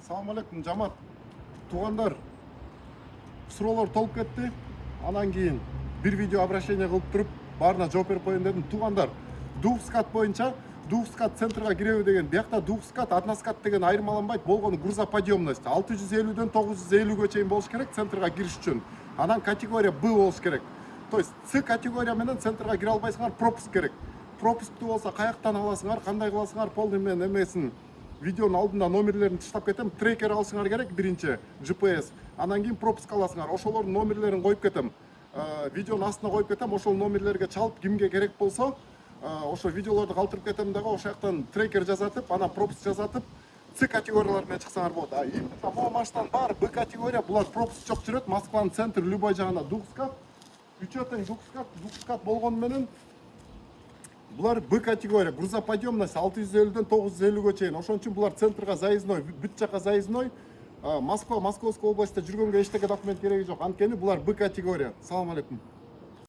Салам алейкум, жамаат. Туугандар, суроолор толуп кетти. Анан кийин бир видео обращение кылып туруп, баарына жооп берип коеюн дедим. Туугандар, Духскат боюнча Духскат центрга киреби деген, биякта Духскат, Односкат деген айырмаланбайт. Болгону грузоподъемность 650ден 950ге чейин болуш керек центрга кириш үчүн. Анан категория Б болуш керек. То есть С категория менен центрга кире албайсыңар, пропуск керек. Пропускту болсо каяктан аласыңар, кандай кыласыңар, полный мен эмесин видеонун алдында номерлерин тыштап кетем. Трекер алышыңар керек биринчи, GPS. Анан кийин пропуск аласыңар. Ошолордун номерлерин коюп кетем. Видеонун астына коюп кетем. Ошол номерлерге чалып, кимге керек болсо, ошо видеолорду калтырып кетем дагы, ошол жактан трекер жазатып, анан пропуск жазатып, С категориялар менен чыксаңар болот. Именно могу марштан баары Б категория, булар пропуск жок жүрөт. Москванын центр любой жагына Духскат, үчөө тең Духскат болгону менен булар Б категория, грузоподъемность 650ден 950ге чейин. Ошон үчүн булар центрга заездной, бүт жака заездной. Москва, Московская областьта жүргөнгө эчтеке документ кереги жок. Анткени булар Б категория. Салам алейкум.